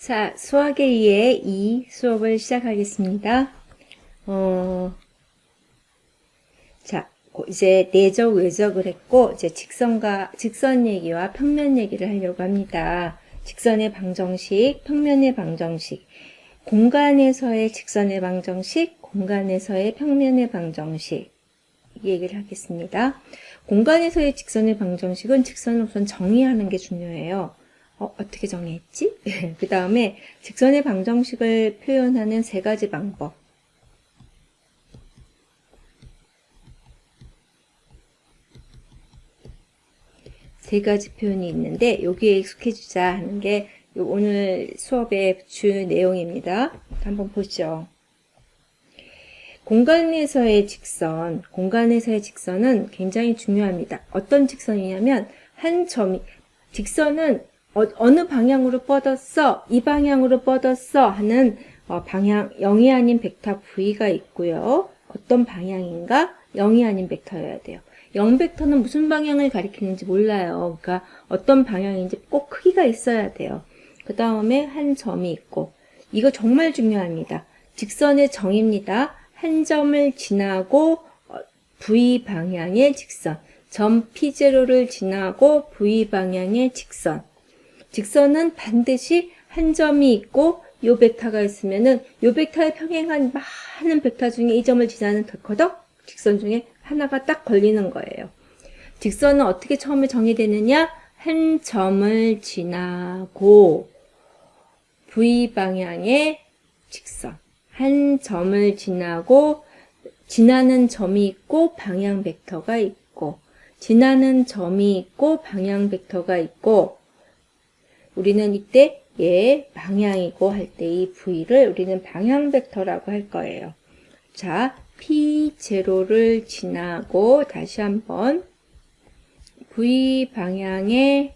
자, 수학의 2의 2 수업을 시작하겠습니다. 자, 이제 내적, 외적을 했고, 이제 직선 얘기와 평면 얘기를 하려고 합니다. 직선의 방정식, 평면의 방정식, 공간에서의 직선의 방정식, 공간에서의 평면의 방정식, 이 얘기를 하겠습니다. 공간에서의 직선의 방정식은 직선을 우선 정의하는 게 중요해요. 어떻게 정의했지? 그 다음에 직선의 방정식을 표현하는 세 가지 방법. 세 가지 표현이 있는데 여기에 익숙해지자 하는 게 오늘 수업의 주요 내용입니다. 한번 보죠. 공간에서의 직선은 굉장히 중요합니다. 어떤 직선이냐면 직선은 어느 방향으로 뻗었어, 이 방향으로 뻗었어 하는 방향 0이 아닌 벡터 V가 있고요. 어떤 방향인가? 0이 아닌 벡터여야 돼요. 0벡터는 무슨 방향을 가리키는지 몰라요. 그러니까 어떤 방향인지 꼭 크기가 있어야 돼요. 그 다음에 한 점이 있고, 이거 정말 중요합니다. 직선의 정의입니다. 한 점을 지나고 V 방향의 직선, 점 P0를 지나고 V 방향의 직선. 직선은 반드시 한 점이 있고 요 벡터가 있으면은 요 벡터에 평행한 많은 벡터 중에 이 점을 지나는 벡터덕 직선 중에 하나가 딱 걸리는 거예요. 직선은 어떻게 처음에 정의되느냐? 한 점을 지나고 V 방향의 직선. 한 점을 지나고 지나는 점이 있고 방향 벡터가 있고 지나는 점이 있고 방향 벡터가 있고 우리는 이때 방향이고 할 때 이 V를 우리는 방향 벡터라고 할 거예요. 자, P0를 지나고 다시 한번 V 방향의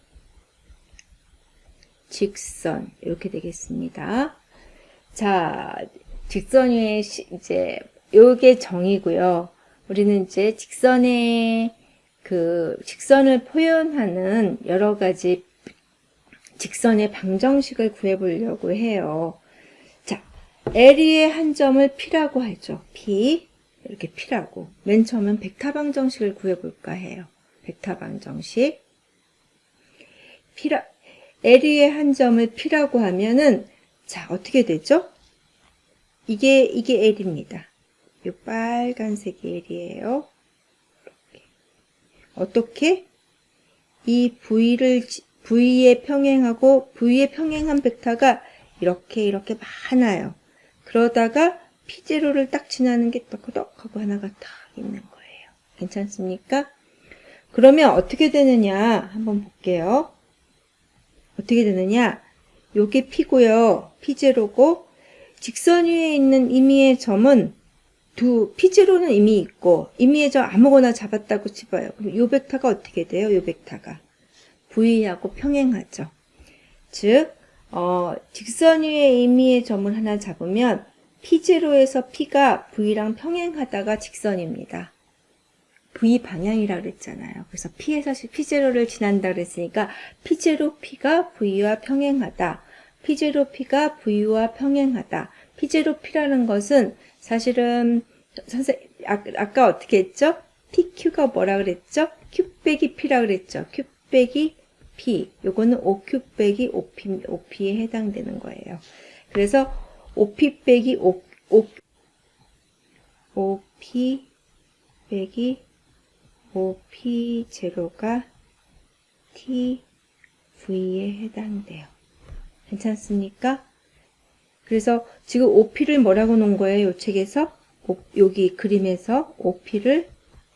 직선 이렇게 되겠습니다. 자, 직선의 이제 요게 정의고요. 우리는 이제 직선을 표현하는 여러 가지 직선의 방정식을 구해보려고 해요. 자, L의 한 점을 P라고 하죠. P, 이렇게 P라고. 맨 처음엔 벡터 방정식을 구해볼까 해요. 벡터 방정식. L의 한 점을 P라고 하면은, 자, 어떻게 되죠? 이게 L입니다. 이 빨간색이 L이에요. 이렇게. 어떻게? 이 V에 평행하고 V에 평행한 벡터가 이렇게 많아요. 그러다가 P0를 딱 지나는 게 떡떡 하고 하나가 딱 있는 거예요. 괜찮습니까? 그러면 어떻게 되느냐 한번 볼게요. 어떻게 되느냐? 요게 P고요. P0고 직선 위에 있는 임의의 점은 P0는 이미 있고 임의의 점 아무거나 잡았다고 치봐요. 그럼 요 벡터가 어떻게 돼요? 요 벡터가 V하고 평행하죠. 즉, 직선 위에 임의의 점을 하나 잡으면 P0에서 P가 V랑 평행하다가 직선입니다. V 방향이라고 그랬잖아요. 그래서 P에서 P0를 지난다 그랬으니까 P0 P가 V와 평행하다. P0 P가 V와 평행하다. P0 P라는 것은 사실은 아까 어떻게 했죠? PQ가 뭐라 그랬죠? Q 빼기 P라 그랬죠. Q 빼기 P, 요거는 OQ 빼기 OP에 해당되는 거예요. 그래서 OP 빼기 OP 빼기 OP0가 TV에 해당돼요. 괜찮습니까? 그래서 지금 OP를 뭐라고 놓은 거예요? 요 책에서? 여기 그림에서 OP를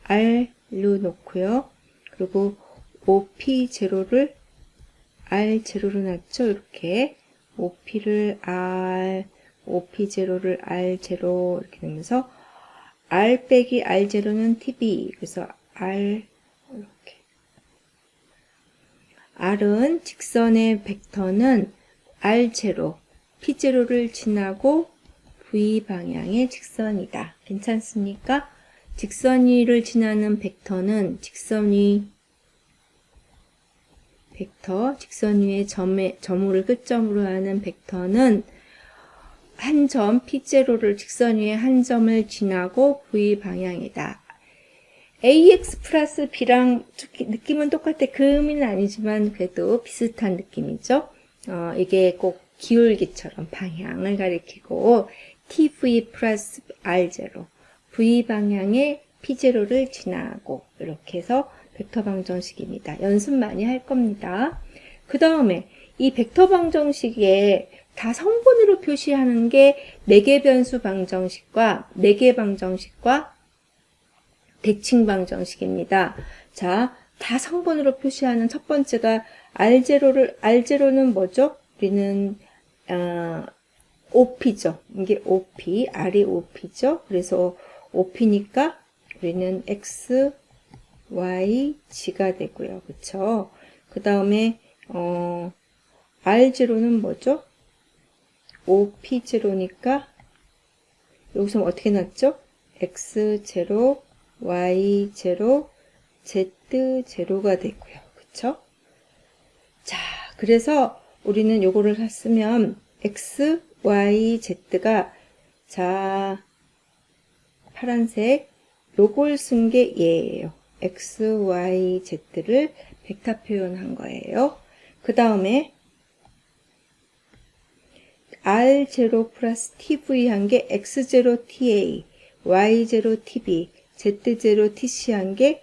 R로 놓고요. 그리고 OP0를 R0로 놨죠. 이렇게 OP를 R, OP0를 R0 이렇게 되면서 R 빼기 R0는 TV. 그래서 R 이렇게. R은 직선의 벡터는 R0, P0를 지나고 V 방향의 직선이다. 괜찮습니까? 직선 위를 지나는 벡터는 직선 위 벡터, 직선 위에 점호를 끝점으로 하는 벡터는 한 점 P0를 직선 위에 한 점을 지나고 V 방향이다. AX 플러스 B랑 느낌은 똑같아. 그 의미는 아니지만 그래도 비슷한 느낌이죠. 이게 꼭 기울기처럼 방향을 가리키고 TV 플러스 R0 V 방향의 P0를 지나고 이렇게 해서 벡터 방정식입니다. 연습 많이 할 겁니다. 그 다음에 이 벡터 방정식에 다 성분으로 표시하는 게 4개 변수 방정식과 4개 방정식과 대칭 방정식입니다. 자, 다 성분으로 표시하는 첫 번째가 R0는 뭐죠? 우리는 OP죠. 이게 OP, R이 OP죠. 그래서 OP니까 우리는 X, Y, G가 되고요. 그쵸? 그 다음에 R0는 뭐죠? OP0니까 여기서 어떻게 났죠? X0, Y0, Z0가 되고요. 그쵸? 자, 그래서 우리는 요거를 했으면 X, Y, Z가 자, 파란색 요걸 쓴 게 얘예요. X, Y, Z를 벡터 표현한 거예요. 그 다음에 R0 플러스 TV 한 게 X0 TA, Y0 TB, Z0 TC 한 게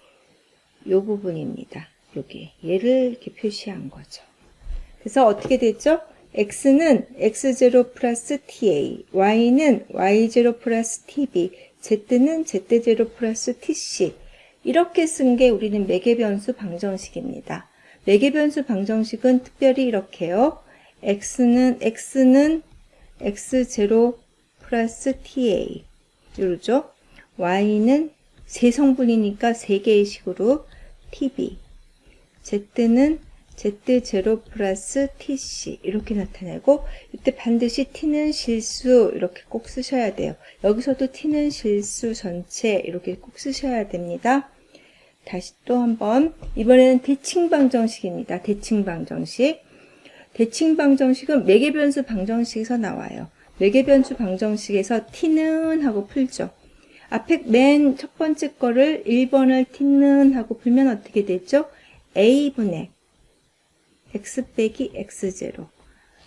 요 부분입니다. 여기 얘를 이렇게 표시한 거죠. 그래서 어떻게 됐죠? X는 X0 플러스 TA, Y는 Y0 플러스 TB, Z는 Z0 플러스 TC 이렇게 쓴 게 우리는 매개변수 방정식입니다. 매개변수 방정식은 특별히 이렇게요. X는 X0 플러스 TA 이러죠. Y는 세 성분이니까 세 개의 식으로 TB, Z는 Z0 플러스 TC 이렇게 나타내고 이때 반드시 T는 실수 이렇게 꼭 쓰셔야 돼요. 여기서도 T는 실수 전체 이렇게 꼭 쓰셔야 됩니다. 다시 또 한번 이번에는 대칭 방정식입니다. 대칭 방정식. 대칭 방정식은 매개변수 방정식에서 나와요. 매개변수 방정식에서 T는 하고 풀죠. 앞에 맨 첫 번째 거를 1번을 T는 하고 풀면 어떻게 되죠? A분의 X 빼기 X0.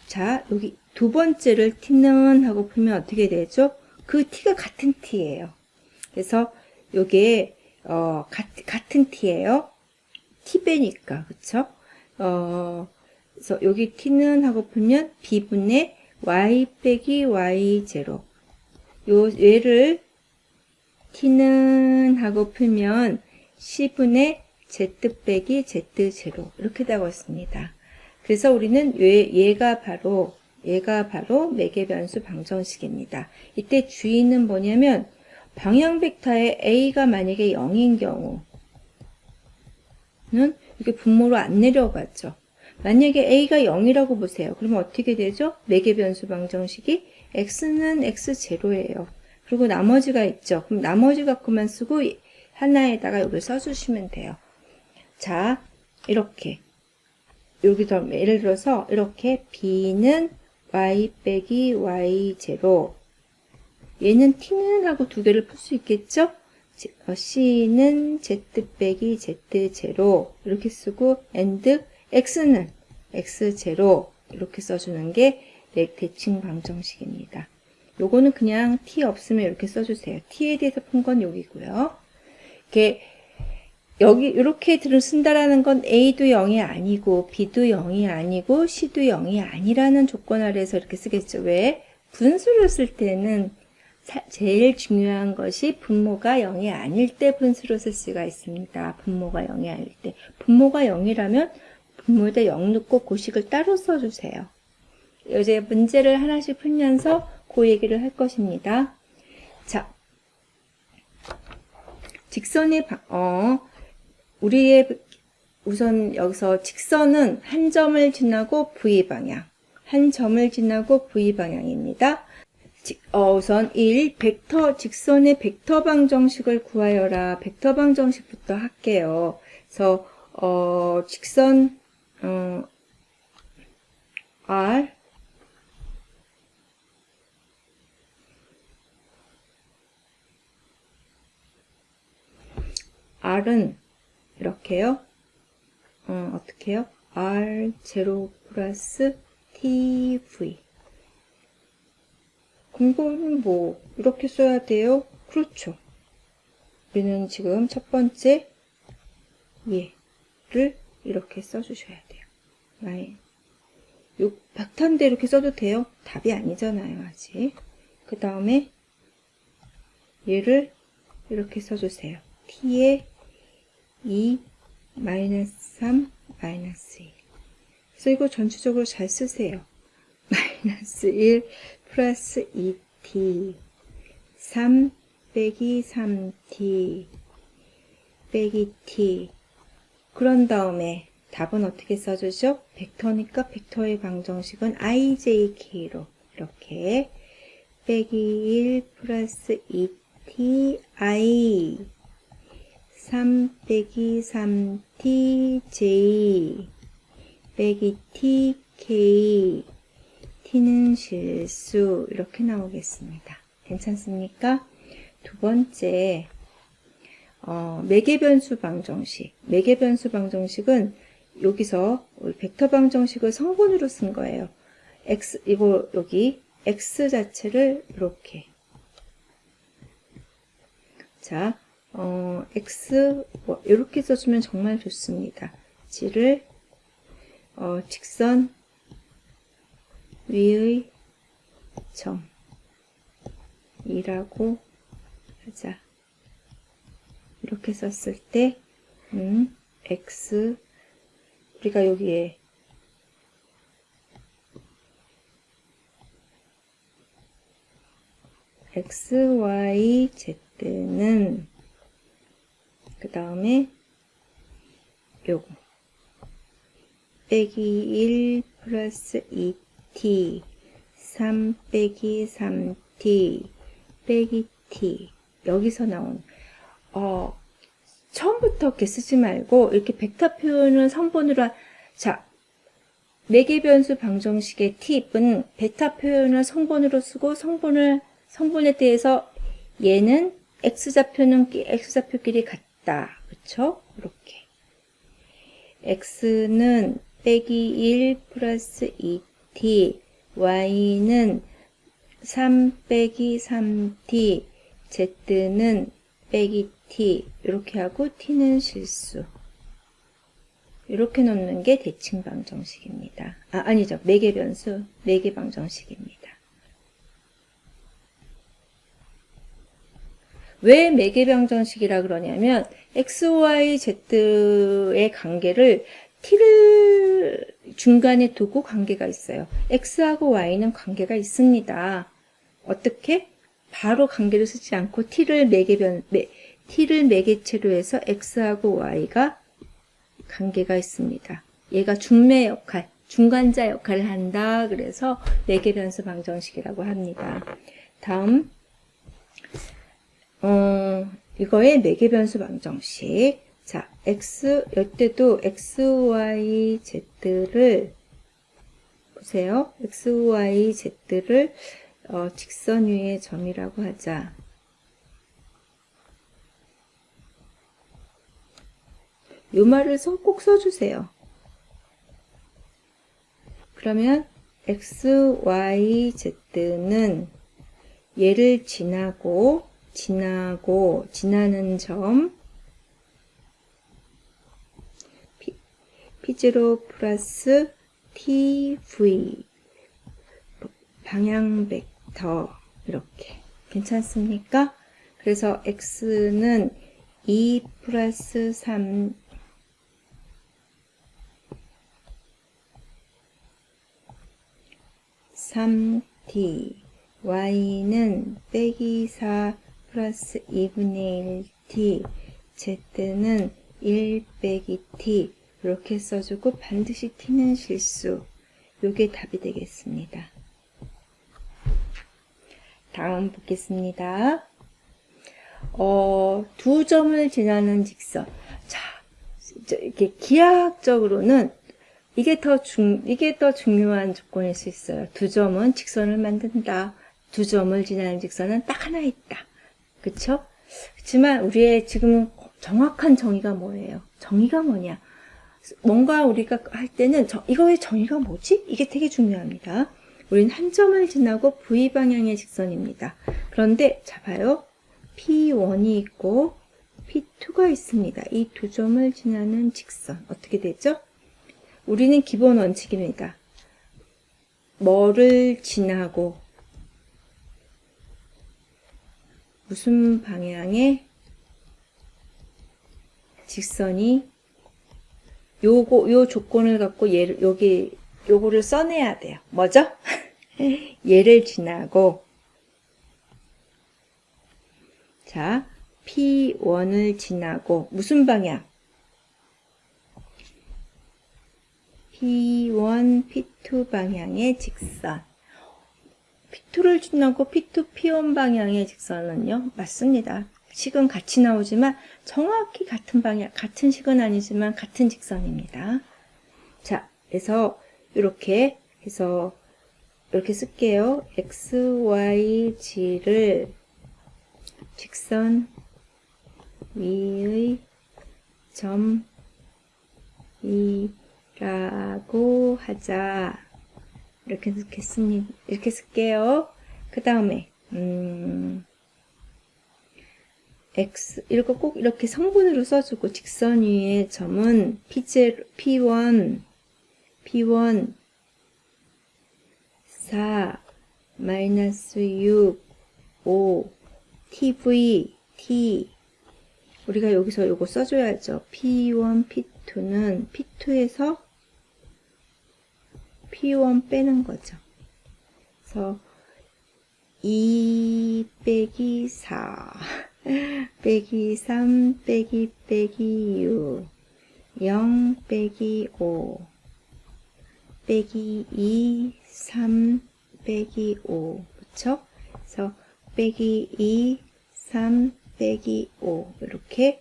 자, 여기 두 번째를 T는 하고 풀면 어떻게 되죠? 그 T가 같은 T예요. 그래서 요게 같은 T예요. T 빼니까 그쵸? 그래서 여기 T는 하고 풀면 B분의 Y 빼기 Y0. 얘를 T는 하고 풀면 C분의 Z 빼기 Z0 이렇게 되고 있습니다. 그래서 우리는 얘가 바로 매개변수 방정식입니다. 이때 주의는 뭐냐면 방향 벡터에 A가 만약에 0인 경우는 이렇게 분모로 안 내려가죠. 만약에 A가 0이라고 보세요. 그러면 어떻게 되죠? 매개변수 방정식이 X는 X0예요. 그리고 나머지가 있죠. 그럼 나머지 갖고만 쓰고 하나에다가 여기 써주시면 돼요. 자, 이렇게 여기서 예를 들어서 이렇게 B는 Y 빼기 Y0 얘는 T는 하고 두 개를 풀 수 있겠죠? C는 Z 빼기 Z0 이렇게 쓰고 and X는 X0 이렇게 써주는 게 대칭 방정식입니다. 요거는 그냥 T 없으면 이렇게 써주세요. T에 대해서 푼 건 여기고요. 이렇게 쓴다라는 건 A도 0이 아니고 B도 0이 아니고 C도 0이 아니라는 조건 아래에서 이렇게 쓰겠죠. 왜? 분수를 쓸 때는 제일 중요한 것이 분모가 0이 아닐 때 분수로 쓸 수가 있습니다. 분모가 0이 아닐 때. 분모가 0이라면 분모에다 0 넣고 고식을 따로 써주세요. 이제 문제를 하나씩 풀면서 그 얘기를 할 것입니다. 자, 직선의 우선 여기서 직선은 한 점을 지나고 V 방향, 한 점을 지나고 V 방향입니다. 우선 1. 직선의 벡터 방정식을 구하여라. 벡터 방정식부터 할게요. 그래서 직선 R R은 이렇게요. 어떻게 해요? R0 플러스 TV. 이거는 뭐 이렇게 써야 돼요? 그렇죠. 우리는 지금 첫 번째 얘를 이렇게 써주셔야 돼요. 요 박탄대 이렇게 써도 돼요? 답이 아니잖아요, 아직. 그 다음에 얘를 이렇게 써주세요. t에 2, 마이너스 3, 마이너스 1. 그래서 이거 전체적으로 잘 쓰세요. 마이너스 1 플러스 2t 3 빼기 3t 빼기 t. 그런 다음에 답은 어떻게 써주죠? 벡터니까 벡터의 방정식은 ijk로 이렇게 빼기 1 플러스 2t i 3 빼기 3t j 빼기 tk t는 실수 이렇게 나오겠습니다. 괜찮습니까? 두 번째 매개변수 방정식. 매개변수 방정식은 여기서 벡터 방정식을 성분으로 쓴 거예요. x 이거 여기 x 자체를 이렇게 자 x 이렇게 써주면 정말 좋습니다. g를 직선 위의 점이라고 하자. 이렇게 썼을 때 x 우리가 여기에 x, y, z는 그 다음에 요거 빼기 1 플러스 2t 3 빼기 3t 빼기 t 여기서 나온 처음부터 이렇게 쓰지 말고 이렇게 벡터 표현을 성분으로 자 매개변수 방정식의 팁은 벡터 표현을 성분으로 쓰고 성분에 대해서 얘는 x좌표끼리 같다. 그쵸? 이렇게 x는 빼기 1 플러스 2t y는 3 빼기 3t z는 빼기 t 이렇게 하고 t는 실수 이렇게 놓는 게 대칭 방정식입니다. 아니죠. 매개변수 매개 방정식입니다. 왜 매개 방정식이라 그러냐면 x, y, z의 관계를 t를 중간에 두고 관계가 있어요. x하고 y는 관계가 있습니다. 어떻게? 바로 관계를 쓰지 않고 t를 매개체로 해서 x하고 y가 관계가 있습니다. 얘가 중매 역할, 중간자 역할을 한다. 그래서 매개변수 방정식이라고 합니다. 다음 이거의 매개변수 방정식. 자, 이때도 x, y, z를 보세요. x, y, z를 직선 위의 점이라고 하자. 요 말을 꼭 써주세요. 그러면 x, y, z는 얘를 지나는 점 P0 플러스 TV 방향 벡터 이렇게 괜찮습니까? 그래서 x는 2 플러스 3t y는 빼기 4 플러스 2분의 1t z는 1 빼기 t 이렇게 써주고 반드시 t는 실수. 요게 답이 되겠습니다. 다음 보겠습니다. 두 점을 지나는 직선. 자, 이렇게 기하학적으로는 이게 더 중요한 조건일 수 있어요. 두 점은 직선을 만든다. 두 점을 지나는 직선은 딱 하나 있다. 그쵸? 그렇지만 우리의 지금 정확한 정의가 뭐예요? 정의가 뭐냐? 뭔가 우리가 할 때는 이거의 정의가 뭐지? 이게 되게 중요합니다. 우리는 한 점을 지나고 V방향의 직선입니다. 그런데 자 봐요. P1이 있고 P2가 있습니다. 이 두 점을 지나는 직선 어떻게 되죠? 우리는 기본 원칙입니다. 뭐를 지나고 무슨 방향의 직선이 요 조건을 갖고 요거를 써내야 돼요. 뭐죠? 얘를 지나고 자, P1을 지나고 무슨 방향? P1, P2 방향의 직선. P2를 지나고 P2, P1 방향의 직선은요? 맞습니다. 식은 같이 나오지만 정확히 같은 방향, 같은 식은 아니지만 같은 직선입니다. 자, 그래서 이렇게 해서 이렇게 쓸게요. X, Y, G를 직선 위의 점이라고 하자. 이렇게 쓸게요. 그 다음에 X 이거 꼭 이렇게 성분으로 써주고 직선 위의 점은 P1 4 마이너스 6 5 TV T 우리가 여기서 요거 써줘야죠. P1 P2는 P2에서 P1 빼는 거죠. 그래서 2 빼기 4 빼기 3 빼기 6 0 빼기 5 빼기 2 3 빼기 5 그쵸? 그래서 빼기 2 3 빼기 5 이렇게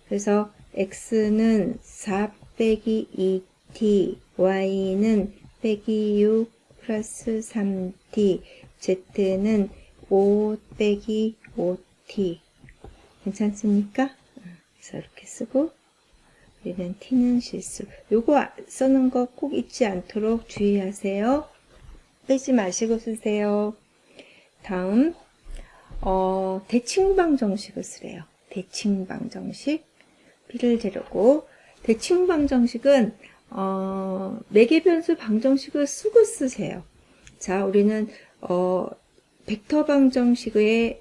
그래서 x는 4 빼기 2t y는 빼기 6 플러스 3t z는 5 빼기 5t 괜찮습니까? 그래서 이렇게 쓰고 우리는 t는 실수 요거 쓰는 거 꼭 잊지 않도록 주의하세요. 빼지 마시고 쓰세요. 다음 대칭방 정식을 쓰래요. 대칭방 정식 B를 재려고 대칭방 정식은 매개변수 방정식을 쓰고 쓰세요. 자, 우리는 벡터 방정식을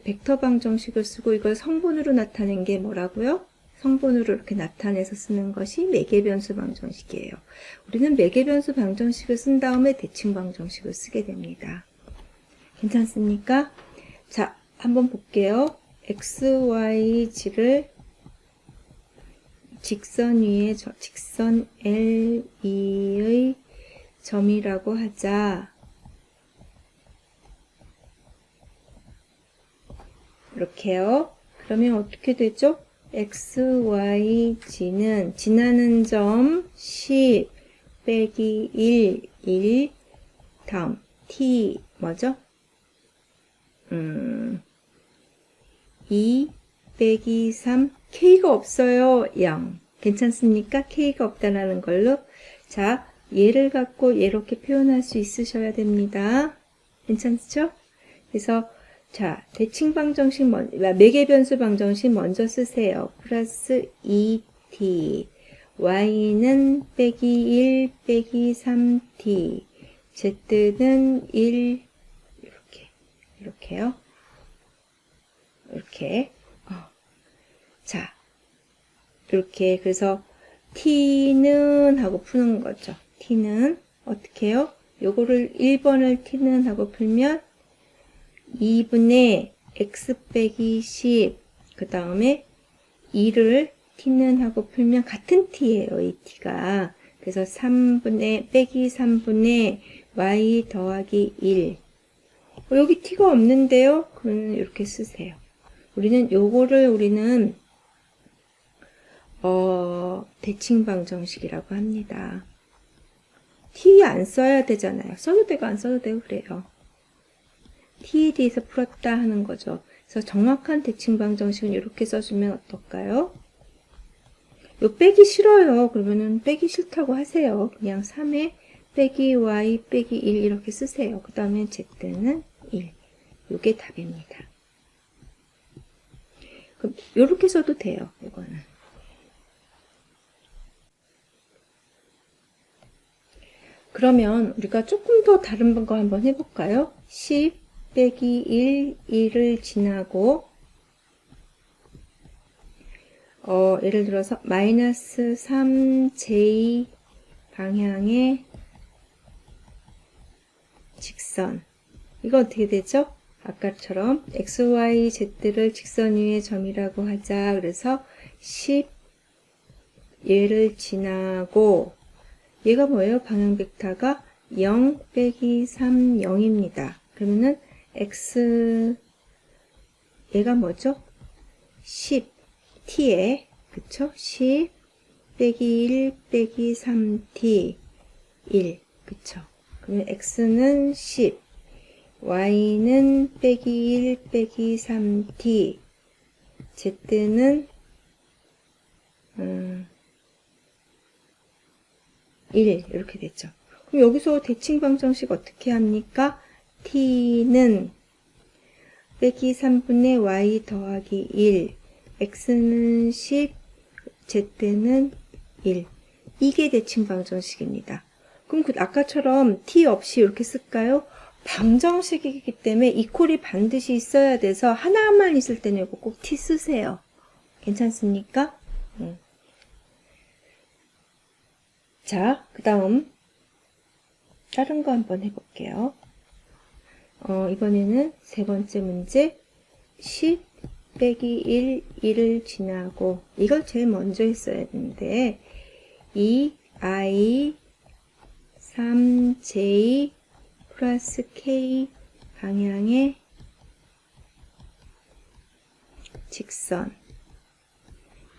쓰고 이걸 성분으로 나타낸 게 뭐라고요? 성분으로 이렇게 나타내서 쓰는 것이 매개변수 방정식이에요. 우리는 매개변수 방정식을 쓴 다음에 대칭 방정식을 쓰게 됩니다. 괜찮습니까? 자, 한번 볼게요. x, y, g를 직선 위에 직선 L2의 점이라고 하자. 이렇게요. 그러면 어떻게 되죠? x, y, g는 지나는 점 10 빼기 1 다음 t 뭐죠? 2 빼기 3 k가 없어요. 0 괜찮습니까? k가 없다라는 걸로 자 얘를 갖고 이렇게 표현할 수 있으셔야 됩니다. 괜찮죠? 그래서 자 대칭 방정식 매개변수 방정식 먼저 쓰세요. 플러스 2t y는 빼기 1 빼기 3t z는 1 이렇게요. 이렇게 자 이렇게 그래서 t는 하고 푸는 거죠. t는 어떻게 해요? 요거를 1번을 t는 하고 풀면 2분의 x 빼기 10 그 다음에 2를 t는 하고 풀면 같은 t예요. 이 t가 그래서 3분의 빼기 3분의 y 더하기 1 여기 t가 없는데요. 그러면 이렇게 쓰세요. 우리는 요거를 대칭 방정식이라고 합니다. t 안 써야 되잖아요. 써도 되고 안 써도 되고 그래요. t에 대해서 풀었다 하는 거죠. 그래서 정확한 대칭방 정식은 이렇게 써주면 어떨까요? 요 빼기 싫어요. 그러면은 빼기 싫다고 하세요. 그냥 3에 빼기 y 빼기 1 이렇게 쓰세요. 그 다음에 z는 1. 요게 답입니다. 그럼 요렇게 써도 돼요. 이거는. 그러면 우리가 조금 더 다른 거 한번 해볼까요? 10 빼기 1, 1을 지나고 예를 들어서 마이너스 3j 방향의 직선. 이거 어떻게 되죠? 아까처럼 x, y, z를 직선 위의 점이라고 하자. 그래서 10 얘를 지나고 얘가 뭐예요? 방향 벡터가 0 빼기 3, 0입니다. 그러면은 x 얘가 뭐죠? 10 t에 그쵸? 10 빼기 1 빼기 3t 1 그쵸? 그러면 x는 10 y는 빼기 1 빼기 3t z는 1 이렇게 됐죠. 그럼 여기서 대칭방정식 어떻게 합니까? t는 빼기 3분의 y 더하기 1 x는 10 z는 1 이게 대칭방정식입니다. 그럼 아까처럼 t 없이 이렇게 쓸까요? 방정식이기 때문에 이퀄이 반드시 있어야 돼서 하나만 있을 때는 이거 꼭 t 쓰세요. 괜찮습니까? 자, 그 다음 다른 거 한번 해볼게요. 이번에는 세 번째 문제 10 빼기 1, 1을 지나고 이걸 제일 먼저 했어야 되는데 2i 3j 플러스 k 방향의 직선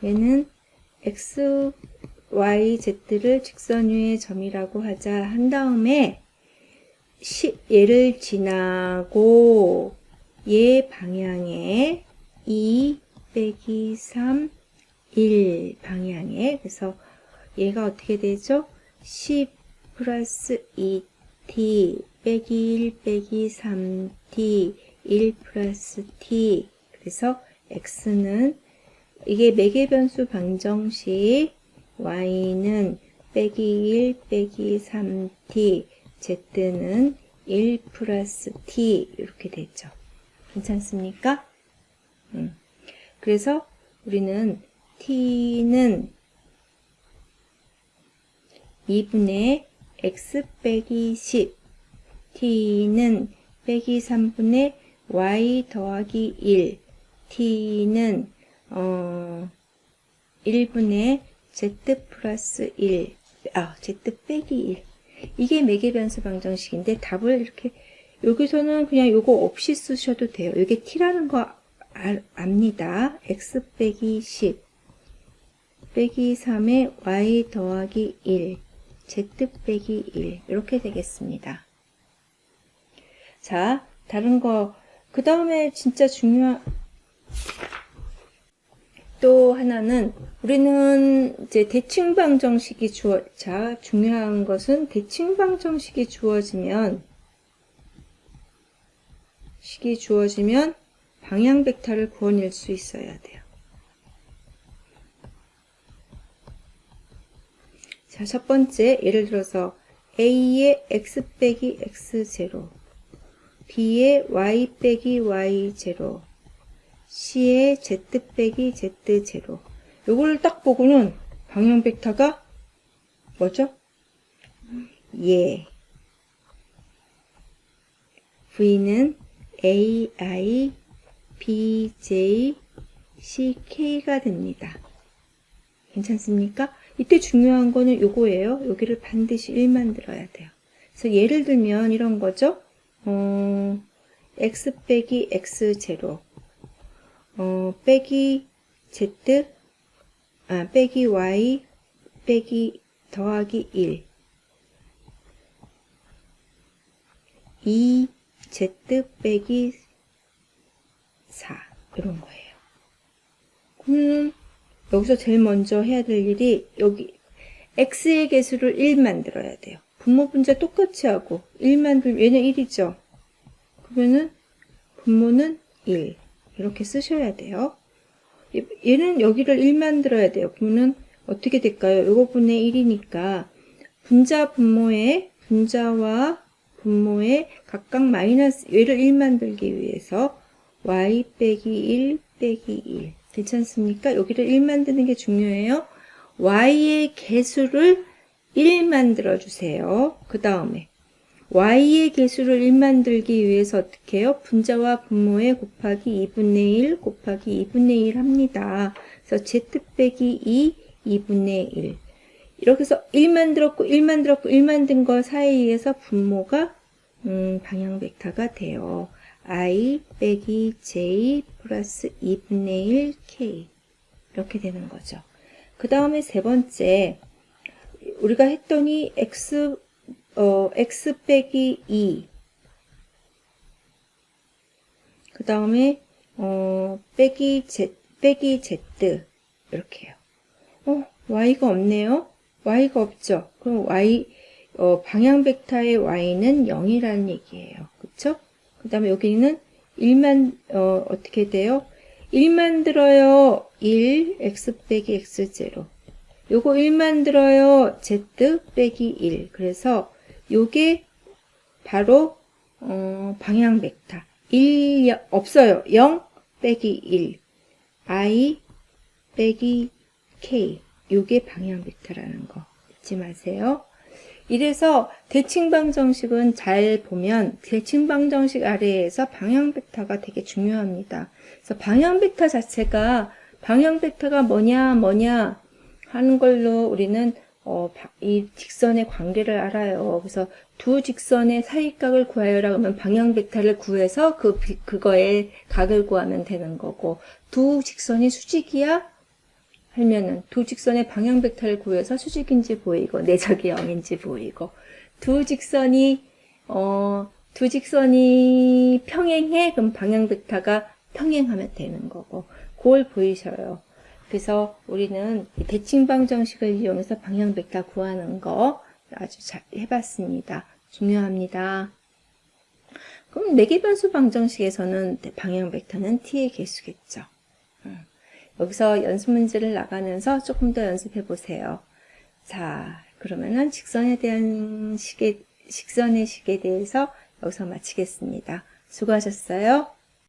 얘는 x, y, z를 직선 위의 점이라고 하자 한 다음에 얘를 지나고 얘 방향에 2 빼기 3, 1 방향에 그래서 얘가 어떻게 되죠? 10 플러스 2t 빼기 1 빼기 3t 1 플러스 t 그래서 x는 이게 매개변수 방정식 y는 빼기 1 빼기 3t z는 1 플러스 t 이렇게 되죠. 괜찮습니까? 그래서 우리는 t는 2분의 x 빼기 10 t는 빼기 3분의 y 더하기 1 t는 1분의 z 플러스 1 z 빼기 1 이게 매개변수 방정식인데 답을 이렇게 여기서는 그냥 요거 없이 쓰셔도 돼요. 이게 t라는 거 압니다. x 빼기 10 빼기 3에 y 더하기 1 z 빼기 1 이렇게 되겠습니다. 자, 다른 거 그 다음에 진짜 중요한 또 하나는 주어지는 이제 대칭방정식이 중요한 것은 대칭방정식이 주어지면 방향 벡터를 구해낼 수 있어야 돼요. 자, 첫 번째 예를 들어서 A의 x 빼기 x0, B의 y 빼기 y0, C의 z 빼기 z0. 요걸 딱 보고는 방향 벡터가 뭐죠? 예. V는 AI, BJ, CK가 됩니다. 괜찮습니까? 이때 중요한 거는 요거예요. 여기를 반드시 1 만들어야 돼요. 그래서 예를 들면 이런 거죠. x 빼기 x0, 빼기 z, 빼기 y, 빼기 더하기 1. 2z 빼기 4 이런 거예요. 그럼 여기서 제일 먼저 해야 될 일이 여기 x의 개수를 1 만들어야 돼요. 분모 분자 똑같이 하고 1 만들면 얘는 1이죠. 그러면은 분모는 1 이렇게 쓰셔야 돼요. 얘는 여기를 1 만들어야 돼요. 그러면 어떻게 될까요? 요거 분의 1이니까 분자와 분모에 각각 마이너스 얘를 1 만들기 위해서 y 빼기 1 빼기 1 괜찮습니까? 여기를 1 만드는 게 중요해요. y의 개수를 1 만들어 주세요. 그 다음에 y의 개수를 1 만들기 위해서 어떻게 해요? 분자와 분모에 곱하기 2분의 1 곱하기 2분의 1 합니다. 그래서 z 빼기 2 2분의 1 이렇게 해서 1 만들었고 1 만들었고 1 만든 거 사이에서 분모가 방향 벡터가 돼요. i 빼기 j 플러스 2분의 1 k 이렇게 되는 거죠. 그 다음에 세 번째 우리가 했더니 x 빼기 2 그 다음에 빼기 z 이렇게 해요. y가 없네요. y가 없죠. 그럼 방향 벡터의 y는 0이라는 얘기예요. 그쵸? 그 다음에 여기는 1만 어떻게 돼요? 1 만들어요. 1 x 빼기 x0 요거 1 만들어요. z 빼기 1 그래서 요게 바로 방향 벡터 1 없어요. 0 빼기 1 i 빼기 k 요게 방향 벡터라는 거 잊지 마세요. 이래서 대칭방 정식은 잘 보면 대칭방 정식 아래에서 방향 벡터가 되게 중요합니다. 그래서 방향 벡터 자체가 방향 벡터가 뭐냐 하는 걸로 우리는 이 직선의 관계를 알아요. 그래서 두 직선의 사이각을 구하여라 하면 방향 벡터를 구해서 그거의 각을 구하면 되는 거고 두 직선이 수직이야 하면은 두 직선의 방향 벡터를 구해서 수직인지 보이고 내적이 0인지 보이고 두 직선이 평행해 그럼 방향 벡터가 평행하면 되는 거고 그걸 보이셔요. 그래서 우리는 대칭방 정식을 이용해서 방향 벡터 구하는 거 아주 잘 해봤습니다. 중요합니다. 그럼 내개변수 방정식에서는 방향 벡터는 t의 개수겠죠. 여기서 연습 문제를 나가면서 조금 더 연습해 보세요. 자, 그러면은 직선의 식에 대해서 여기서 마치겠습니다. 수고하셨어요.